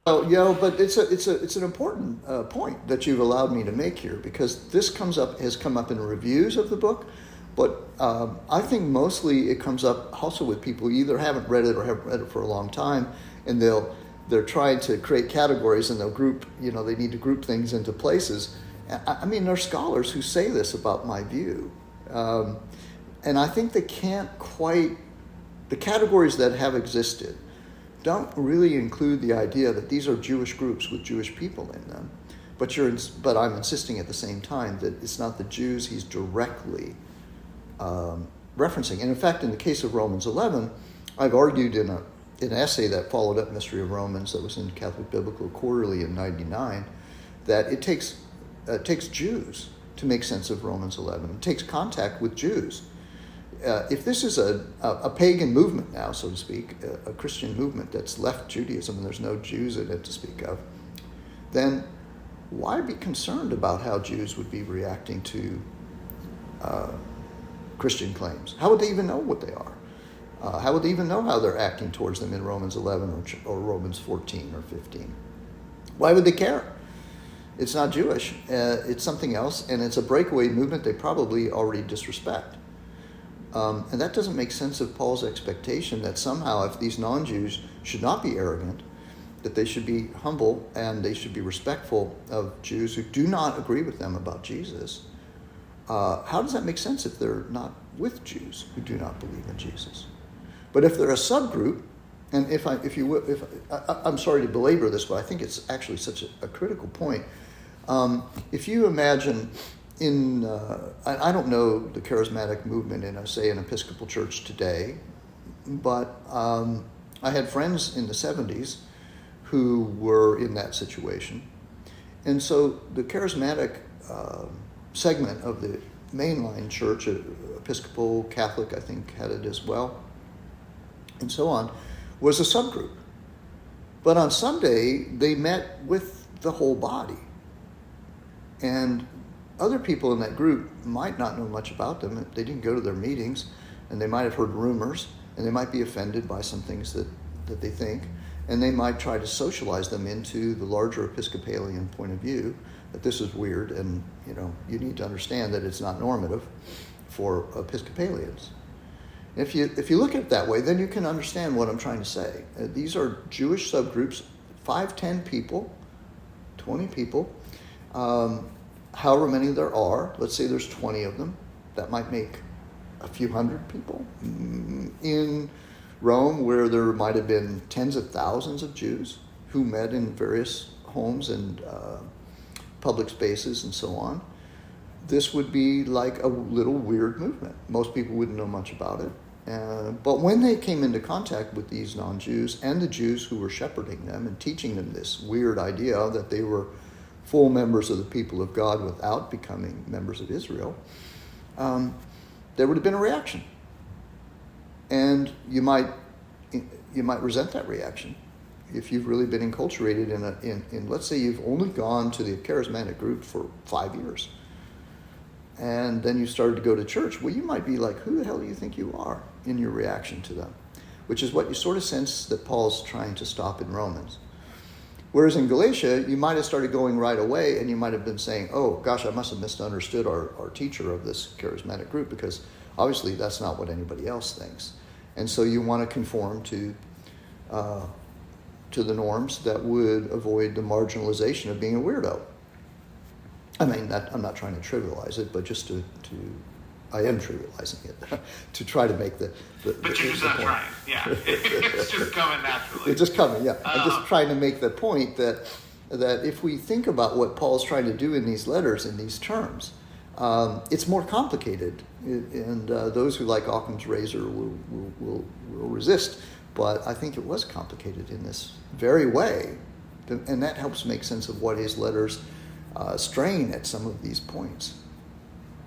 Well, but it's an important point that you've allowed me to make here, because this has come up in reviews of the book, but I think mostly it comes up also with people who either haven't read it or haven't read it for a long time, and they're trying to create categories, and they'll group, they need to group things into places. I mean, there are scholars who say this about my view, and I think they can't quite, the categories that have existed don't really include the idea that these are Jewish groups with Jewish people in them. But I'm insisting at the same time that it's not the Jews he's directly referencing. And in fact, in the case of Romans 11, I've argued in an essay that followed up Mystery of Romans that was in Catholic Biblical Quarterly in '99, that it takes Jews to make sense of Romans 11. It takes contact with Jews. If this is a pagan movement now, so to speak, a Christian movement that's left Judaism and there's no Jews in it to speak of, then why be concerned about how Jews would be reacting to Christian claims? How would they even know what they are? How would they even know how they're acting towards them in Romans 11 or Romans 14 or 15? Why would they care? It's not Jewish. It's something else, and it's a breakaway movement they probably already disrespect. And that doesn't make sense of Paul's expectation that somehow if these non-Jews should not be arrogant, that they should be humble and they should be respectful of Jews who do not agree with them about Jesus. How does that make sense if they're not with Jews who do not believe in Jesus? But if they're a subgroup, and I'm sorry to belabor this, but I think it's actually such a critical point. If you imagine I don't know the charismatic movement in, say, an Episcopal church today, but I had friends in the 70s who were in that situation. And so the charismatic segment of the mainline church, Episcopal, Catholic, I think, had it as well, and so on, was a subgroup. But on Sunday, they met with the whole body. And other people in that group might not know much about them. They didn't go to their meetings, and they might have heard rumors, and they might be offended by some things that they think, and they might try to socialize them into the larger Episcopalian point of view, that this is weird, and you need to understand that it's not normative for Episcopalians. If you look at it that way, then you can understand what I'm trying to say. These are Jewish subgroups, 5, 10 people, 20 people, however many there are. Let's say there's 20 of them. That might make a few hundred people. In Rome, where there might have been tens of thousands of Jews who met in various homes and public spaces and so on, this would be like a little weird movement. Most people wouldn't know much about it. But when they came into contact with these non-Jews and the Jews who were shepherding them and teaching them this weird idea that they were full members of the people of God without becoming members of Israel, there would have been a reaction. And you might resent that reaction if you've really been enculturated in let's say you've only gone to the charismatic group for 5 years. And then you started to go to church. Well, you might be like, who the hell do you think you are in your reaction to them? Which is what you sort of sense that Paul's trying to stop in Romans. Whereas in Galatia, you might have started going right away and you might have been saying, oh, gosh, I must have misunderstood our teacher of this charismatic group, because obviously that's not what anybody else thinks. And so you want to conform to the norms that would avoid the marginalization of being a weirdo. I mean, I'm not trying to trivialize it, but just I am trivializing it, to try to make the But you're just not point. trying, yeah. It's just coming naturally. It's just coming, yeah. I'm just trying to make the point that if we think about what Paul's trying to do in these letters in these terms, it's more complicated, and those who like Occam's razor will resist. But I think it was complicated in this very way, and that helps make sense of what his letters strain at some of these points.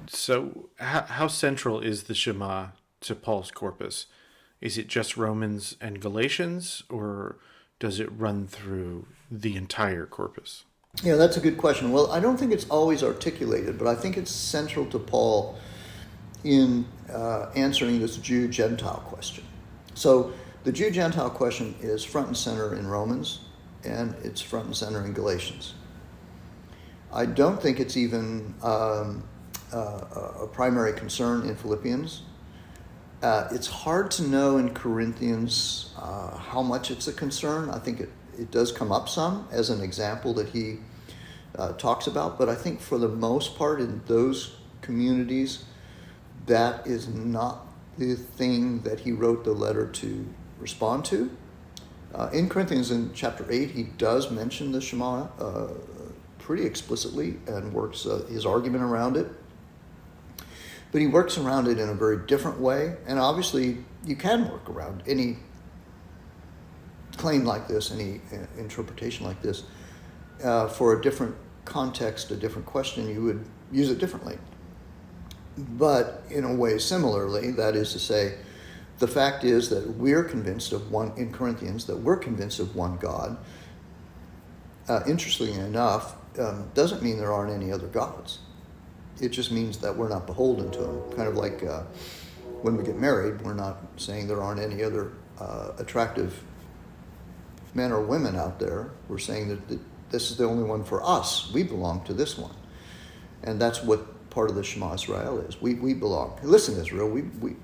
So how central is the Shema to Paul's corpus? Is it just Romans and Galatians, or does it run through the entire corpus? Yeah, that's a good question. Well, I don't think it's always articulated, but I think it's central to Paul in answering this Jew-Gentile question. So the Jew-Gentile question is front and center in Romans, and it's front and center in Galatians. I don't think it's even a primary concern in Philippians. It's hard to know in Corinthians how much it's a concern. I think it does come up some as an example that he talks about, but I think for the most part in those communities, that is not the thing that he wrote the letter to respond to. In Corinthians, in chapter 8, he does mention the Shema pretty explicitly and works his argument around it. But he works around it in a very different way. And obviously, you can work around any claim like this, any interpretation like this, for a different context, a different question. You would use it differently. But in a way, similarly, that is to say, the fact is that we're convinced of one, in Corinthians, that we're convinced of one God. Interestingly enough, doesn't mean there aren't any other gods. It just means that we're not beholden to them. Kind of like when we get married, we're not saying there aren't any other attractive men or women out there. We're saying that this is the only one for us. We belong to this one. And that's what part of the Shema Israel is. We belong. Listen, Israel, we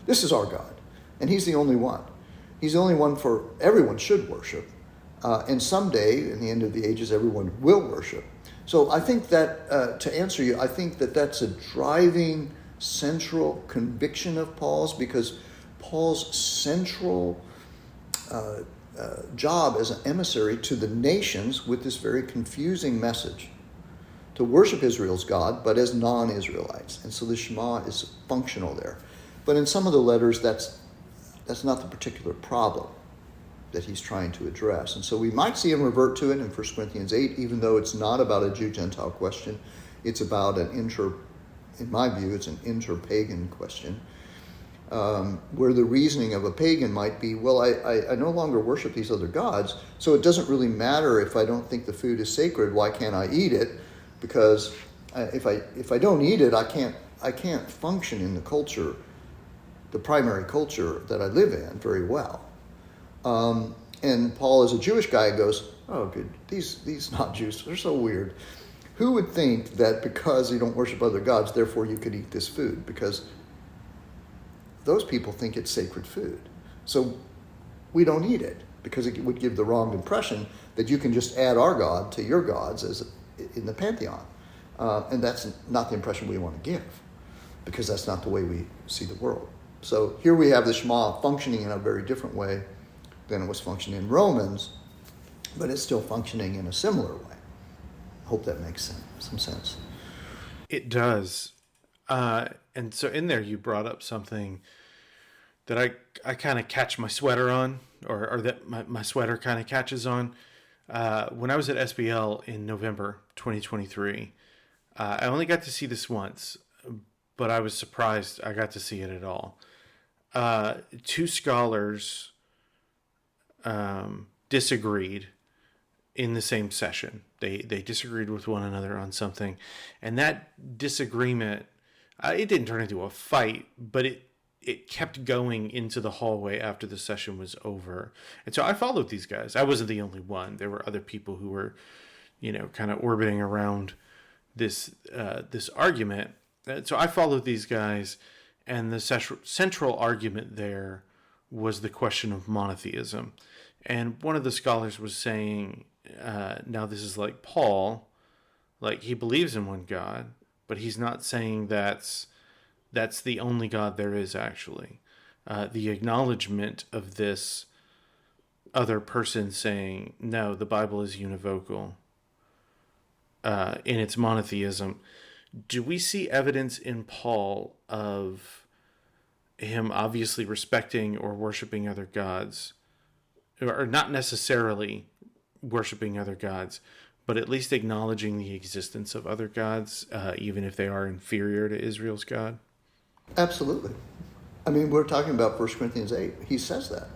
this is our God. And he's the only one. He's the only one for everyone should worship. And someday, in the end of the ages, everyone will worship. So I think that, to answer you, I think that that's a driving central conviction of Paul's, because Paul's central job as an emissary to the nations with this very confusing message, to worship Israel's God, but as non-Israelites. And so the Shema is functional there. But in some of the letters, that's not the particular problem that he's trying to address. And so we might see him revert to it in 1 Corinthians 8, even though it's not about a Jew-Gentile question. It's about in my view, it's an inter-pagan question, where the reasoning of a pagan might be, well, I no longer worship these other gods, so it doesn't really matter if I don't think the food is sacred. Why can't I eat it? Because if I don't eat it, I can't function in the culture, the primary culture that I live in, very well. And Paul, as a Jewish guy, goes, oh, good, these non-Jews, they're so weird. Who would think that because you don't worship other gods, therefore you could eat this food? Because those people think it's sacred food. So we don't eat it, because it would give the wrong impression that you can just add our God to your gods as in the pantheon. And that's not the impression we want to give, because that's not the way we see the world. So here we have the Shema functioning in a very different way than it was functioning in Romans, but it's still functioning in a similar way. I hope that makes some sense. It does. And so in there you brought up something that I kind of catch my sweater on, or that my sweater kind of catches on. When I was at SBL in November 2023, I only got to see this once, but I was surprised I got to see it at all. Two scholars disagreed in the same session. They disagreed with one another on something, and that disagreement, it didn't turn into a fight, but it kept going into the hallway after the session was over. And so I followed these guys. I wasn't the only one. There were other people who were, kind of orbiting around this argument. And so I followed these guys, and the central argument there was the question of monotheism. And one of the scholars was saying, now this is like Paul, like he believes in one God, but he's not saying that's the only God there is, actually. The acknowledgement of this other person saying, no, the Bible is univocal in its monotheism. Do we see evidence in Paul of him obviously respecting or worshiping other gods, or not necessarily worshiping other gods, but at least acknowledging the existence of other gods, even if they are inferior to Israel's God? Absolutely. I mean, we're talking about 1 Corinthians 8. He says that.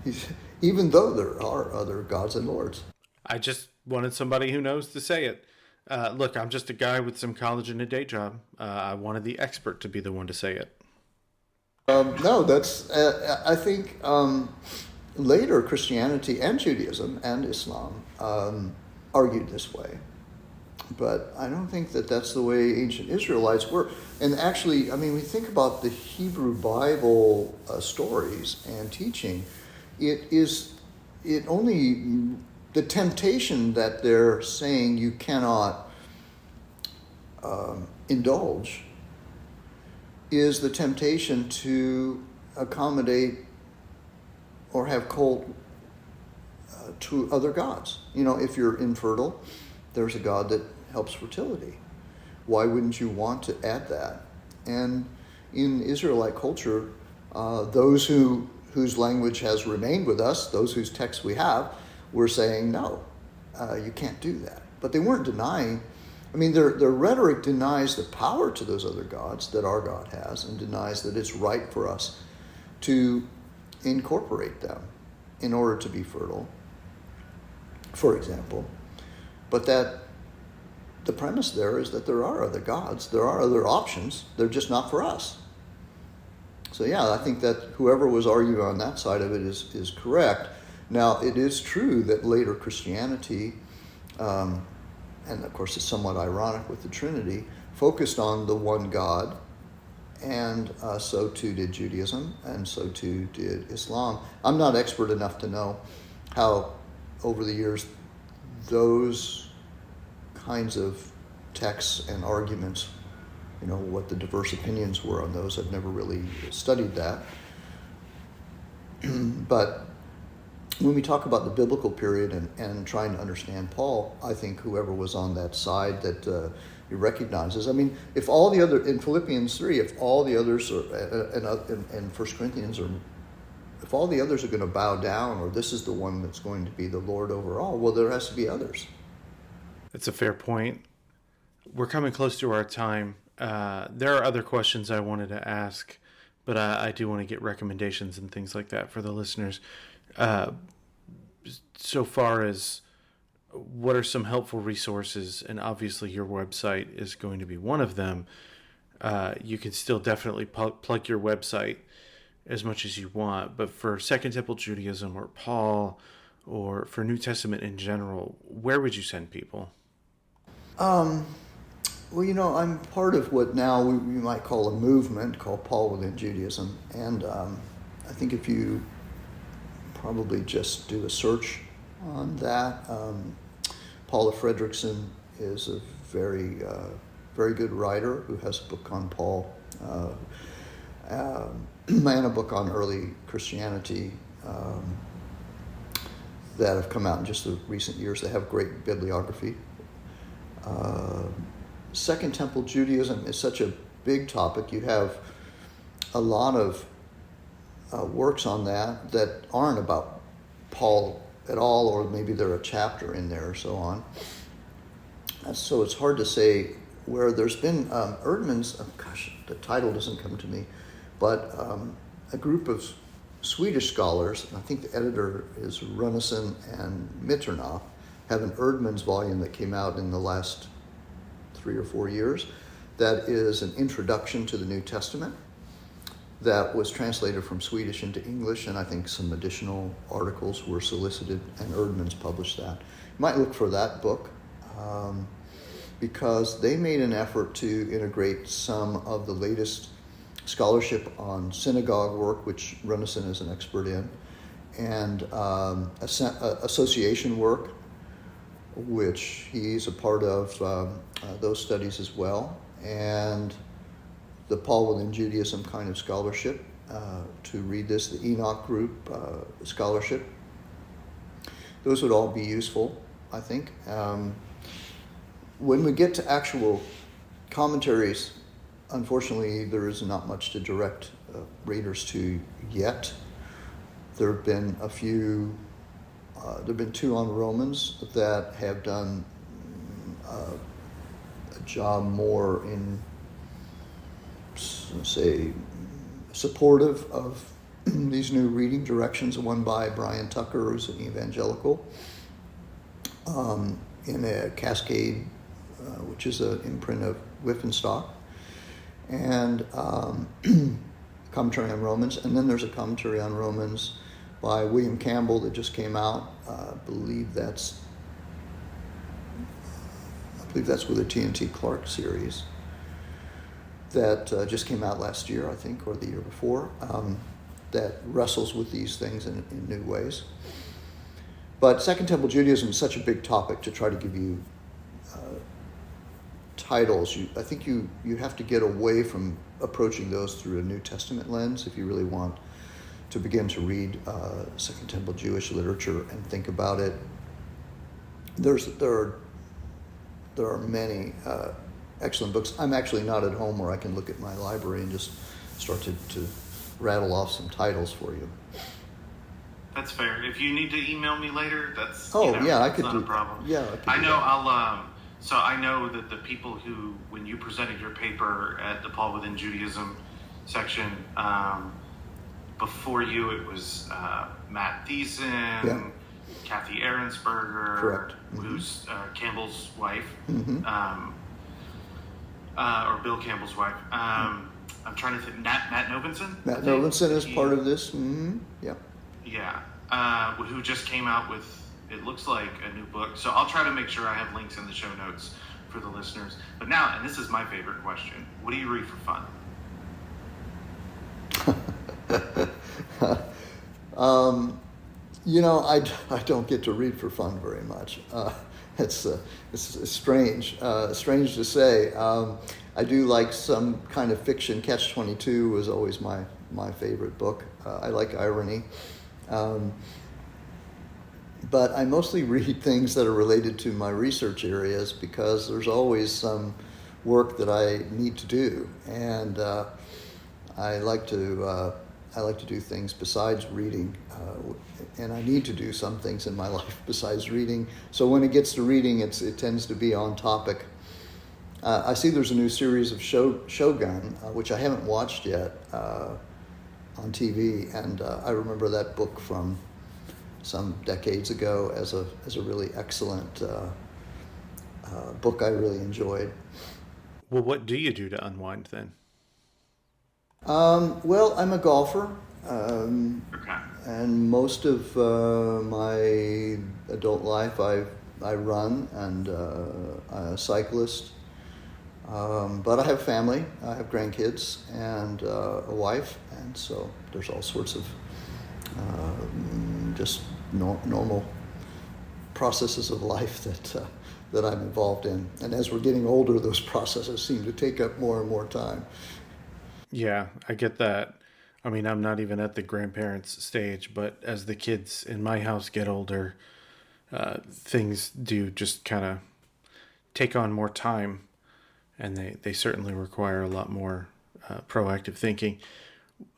He's, even though there are other gods and lords. I just wanted somebody who knows to say it. Look, I'm just a guy with some college and a day job. I wanted the expert to be the one to say it. No, that's, I think later Christianity and Judaism and Islam argued this way. But I don't think that that's the way ancient Israelites were. And actually, I mean, we think about the Hebrew Bible stories and teaching. The temptation that they're saying you cannot indulge is the temptation to accommodate or have cult to other gods. If you're infertile, there's a God that helps fertility. Why wouldn't you want to add that? And in Israelite culture, those whose language has remained with us, those whose text we have, we're saying, no, you can't do that. but they weren't denying. I mean, their rhetoric denies the power to those other gods that our God has, and denies that it's right for us to incorporate them in order to be fertile, for example. But that the premise there is that there are other gods, there are other options, they're just not for us. So yeah, I think that whoever was arguing on that side of it is correct. Now, it is true that later Christianity, and of course it's somewhat ironic with the Trinity, focused on the one God, and so too did Judaism, and so too did Islam. I'm not expert enough to know how, over the years, those kinds of texts and arguments, what the diverse opinions were on those. I've never really studied that. But when we talk about the biblical period and trying to understand Paul, I think whoever was on that side that he recognizes. I mean, if all the other, in Philippians 3, if all the others are, and 1 Corinthians are, if all the others are going to bow down, or this is the one that's going to be the Lord over all, well, there has to be others. That's a fair point. We're coming close to our time. There are other questions I wanted to ask, but I do want to get recommendations and things like that for the listeners. So far as what are some helpful resources, and obviously your website is going to be one of them. You can still definitely plug your website as much as you want, but for Second Temple Judaism or Paul, or for New Testament in general, where would you send people? Well, I'm part of what now we might call a movement called Paul Within Judaism. And I think if you probably just do a search on that, Paula Fredrickson is a very, very good writer who has a book on Paul, and a book on early Christianity that have come out in just the recent years. They have great bibliography. Second Temple Judaism is such a big topic. You have a lot of works on that aren't about Paul at all, or maybe they're a chapter in there or so on. So it's hard to say where. There's been Erdman's, the title doesn't come to me, but a group of Swedish scholars, I think the editor is Runnison and Mitternaff, have an Erdman's volume that came out in the last 3 or 4 years that is an introduction to the New Testament that was translated from Swedish into English, and I think some additional articles were solicited, and Erdman's published that. You might look for that book because they made an effort to integrate some of the latest scholarship on synagogue work, which Runnison is an expert in, and association work, which he's a part of those studies as well, and the Paul Within Judaism kind of scholarship, to read this, the Enoch group scholarship. Those would all be useful, I think. When we get to actual commentaries, unfortunately, there is not much to direct readers to yet. There have been a few, there have been 2 on Romans that have done a job more in, say, supportive of these new reading directions. One by Brian Tucker, who's an evangelical, in a Cascade, which is an imprint of Whiffenstock, and commentary on Romans. And then there's a commentary on Romans by William Campbell that just came out. I believe that's with the TNT Clark series that just came out last year, I think, or the year before, that wrestles with these things in new ways. But Second Temple Judaism is such a big topic to try to give you titles. I think you have to get away from approaching those through a New Testament lens if you really want to begin to read Second Temple Jewish literature and think about it. There are many excellent books. I'm actually not at home where I can look at my library and just start to rattle off some titles for you. That's fair. If you need to email me later, that's Yeah, I that's could not do. a problem. Yeah, I could I do know that. so I know that the people who, when you presented your paper at the Paul Within Judaism section, before you it was Matt Thiessen, Yeah. Kathy Ahrensberger, Correct. who's Campbell's wife, Mm-hmm. Or Bill Campbell's wife. I'm trying to think. Matt Novenson. Matt Novenson is part of this. Mm-hmm. Yeah. Yeah, who just came out with, it looks like, a new book. So I'll try to make sure I have links in the show notes for the listeners. But now, and this is my favorite question, what do you read for fun? I don't get to read for fun very much. It's strange, strange to say. I do like some kind of fiction. Catch-22 was always my favorite book. I like irony. But I mostly read things that are related to my research areas because there's always some work that I need to do, and I like to do things besides reading, and I need to do some things in my life besides reading. So when it gets to reading, it tends to be on topic. I see there's a new series of Shogun, which I haven't watched yet, on TV, and I remember that book from some decades ago as a really excellent book I really enjoyed. Well, what do you do to unwind then? Well, I'm a golfer, Okay. and most of my adult life I run, and I'm a cyclist. But I have family. I have grandkids and a wife, and so there's all sorts of just normal processes of life that I'm involved in. And as we're getting older, those processes seem to take up more and more time. Yeah, I get that. I mean, I'm not even at the grandparents stage, but as the kids in my house get older, things do just kind of take on more time, and they certainly require a lot more proactive thinking.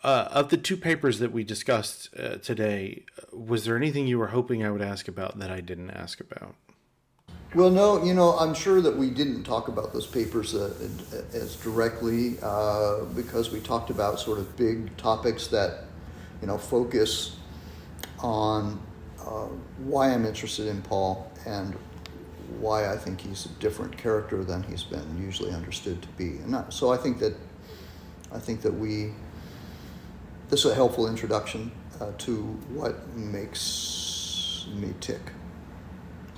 Of the two papers that we discussed today, was there anything you were hoping I would ask about that I didn't ask about? Well, no, I'm sure that we didn't talk about those papers as directly because we talked about sort of big topics that, focus on why I'm interested in Paul and why I think he's a different character than he's been usually understood to be. So I think that this is a helpful introduction to what makes me tick.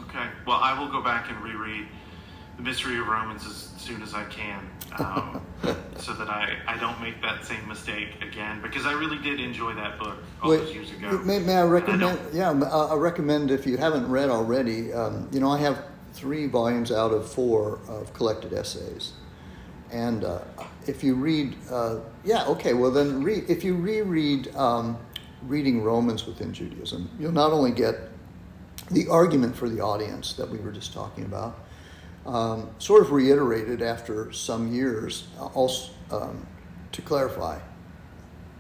Okay. Well, I will go back and reread The Mystery of Romans as soon as I can, so that I don't make that same mistake again, because I really did enjoy that book all those years ago. May I recommend? I recommend, if you haven't read already. I have 3 volumes out of 4 of collected essays, and if you read, then read. If you reread Reading Romans Within Judaism, you'll not only get the argument for the audience that we were just talking about, sort of reiterated after some years, also to clarify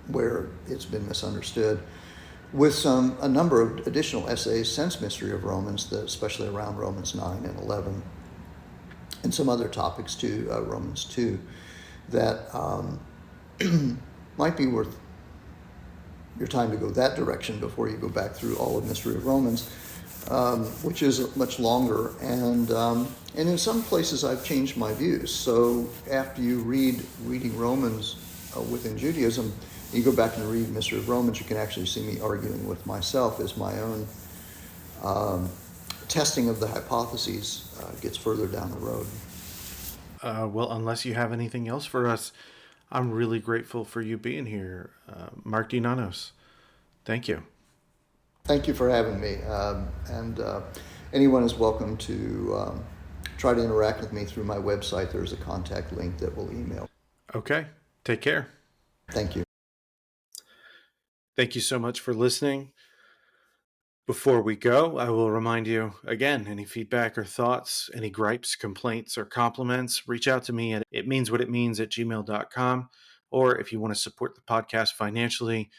where it's been misunderstood, with a number of additional essays since Mystery of Romans, especially around Romans 9 and 11, and some other topics too, Romans 2, that might be worth your time to go that direction before you go back through all of Mystery of Romans, which is much longer. And in some places I've changed my views. So after you reading Romans Within Judaism, you go back and read Mystery of Romans, you can actually see me arguing with myself as my own testing of the hypotheses gets further down the road. Well, unless you have anything else for us, I'm really grateful for you being here, Mark D Nanos. Thank you. Thank you for having me. And anyone is welcome to try to interact with me through my website. There's a contact link that will email. Okay. Take care. Thank you. Thank you so much for listening. Before we go, I will remind you again, any feedback or thoughts, any gripes, complaints, or compliments, reach out to me at itmeanswhatitmeans@gmail.com. Or if you want to support the podcast financially,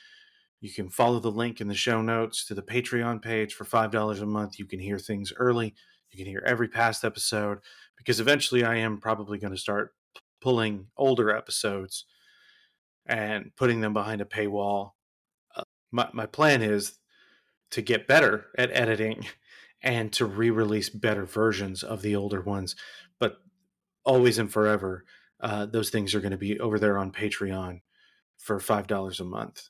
You can follow the link in the show notes to the Patreon page for $5 a month. You can hear things early. You can hear every past episode, because eventually I am probably going to start pulling older episodes and putting them behind a paywall. My plan is to get better at editing and to re-release better versions of the older ones. But always and forever, those things are going to be over there on Patreon for $5 a month.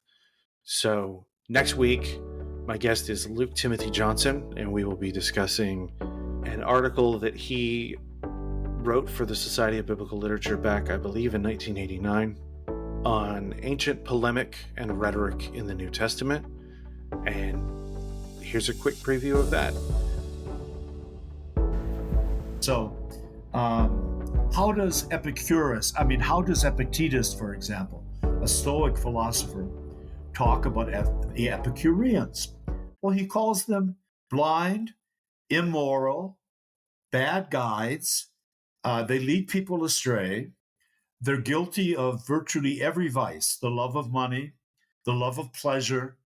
So next week, my guest is Luke Timothy Johnson, and we will be discussing an article that he wrote for the Society of Biblical Literature back, I believe, in 1989 on ancient polemic and rhetoric in the New Testament. And here's a quick preview of that. So, how does Epictetus, for example, a Stoic philosopher, talk about the Epicureans? Well, he calls them blind, immoral, bad guides. They lead people astray. They're guilty of virtually every vice: the love of money, the love of pleasure,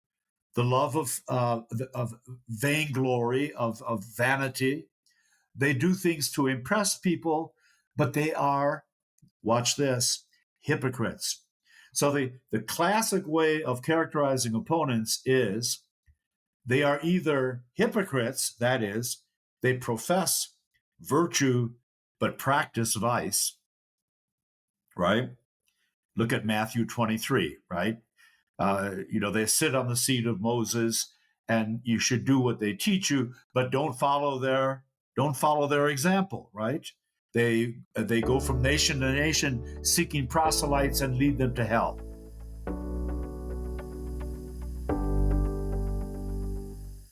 the love of vainglory, of vanity. They do things to impress people, but they are, watch this, hypocrites. So the classic way of characterizing opponents is they are either hypocrites, that is, they profess virtue but practice vice, right? Look at Matthew 23, right? They sit on the seat of Moses, and you should do what they teach you, but don't follow their example, right? They go from nation to nation seeking proselytes and lead them to hell.